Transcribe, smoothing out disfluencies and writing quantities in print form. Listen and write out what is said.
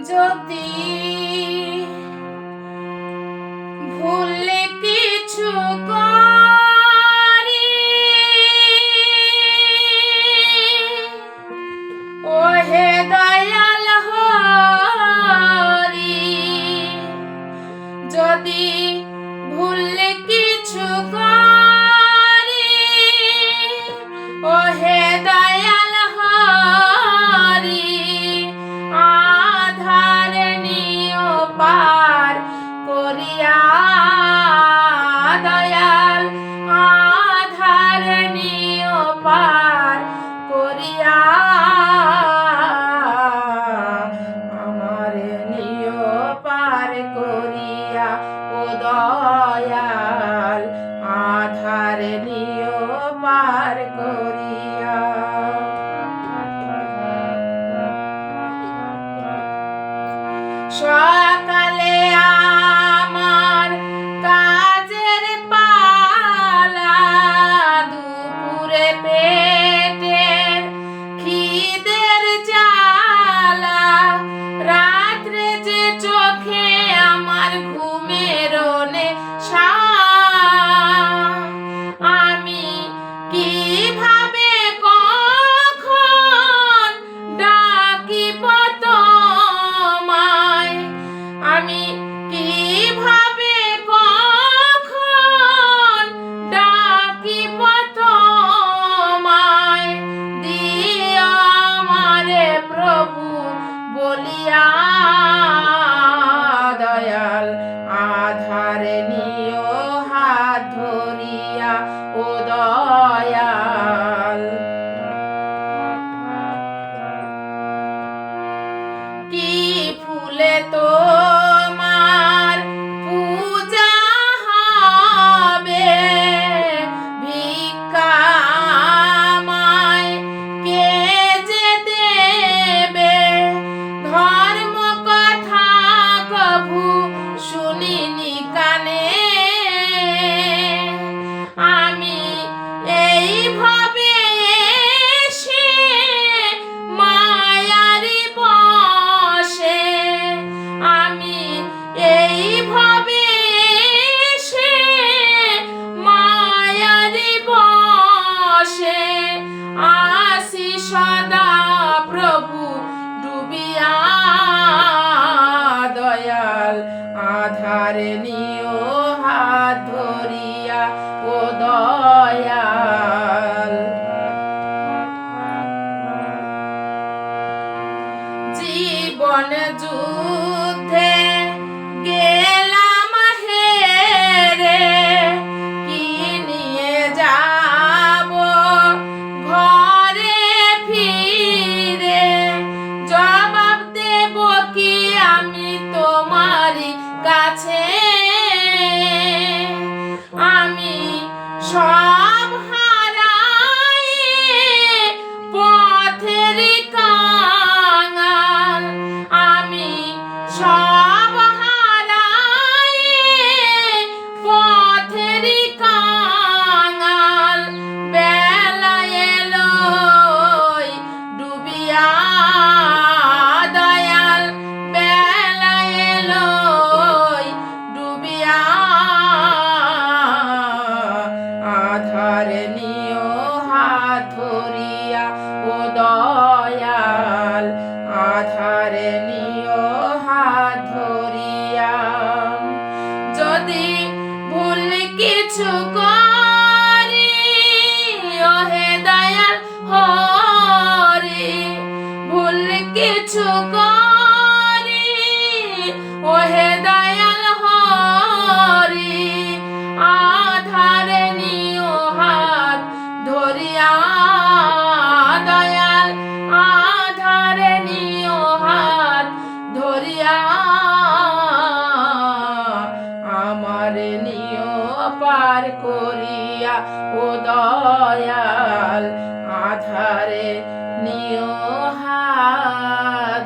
যদি ভুলে কিছু করি ওহে দয়াল হরি, যদি ভুলে কিছু করি ওহে দয়াল হরি, আধার নিও পার করিয়া দয়াল, আধার নিও পার করিয়া আমারে নিও পার করিয়া ও দয়াল, আধার নিও পার করিয়া। সকালে আমার কাজের পালা, দুপুরে পেটের খিদের জ্বালা, রাত্রে যে চোখে আমার ঘুমের নেশা, আমি কিভাবে কখন ডাকিব তোমায়, আমি কিভাবে কখন ডাকিব তোমায়, দিও আমারে প্রভু বলিয়া দয়াল, আধারে নিও হাত ধরিয়া ও দয়াল। কি ফুলে তোমার পূজা হবে, ভিক্ষা আমায় কে যে দেবে, ধর্ম কথা কভু শুনিনি কানে, আমি এইভাবে এসে মায়ারি বসে, আমি এইভাবে এসে মায়ারি বসে, আসি সদা প্রভু ডুবিয়া দয়াল, আধারে নিও হাত ধরিয়া ও দয়াল। জীবন যুদ্ধে গেলাম হেরে, কি নিয়ে যাব ঘরে ফিরে, জবাব দেব কি আমি তোমারই কাছে, আমি সব হারাইয়ে পথের কাঙাল, আমি সব হারাইয়ে পথের কাঙাল, বেলা এলো ডুবিয়া দয়াল, বেলা এলো ডুবিয়া, আধারে নিও হাত ধরিয়া ও দয়াল, আধারে নিও হাত ধরিয়া। যদি ভুল কিছু করি ওহে দয়াল হরি, ভুল কিছু করি ওহে দয়াল হরি, আধারে নিও হাত ধরিয়া দয়াল, আধারে নিও হাত ধরিয়া আমারে নিও পার করিয়া ও দয়াল, আধারে নিও হাত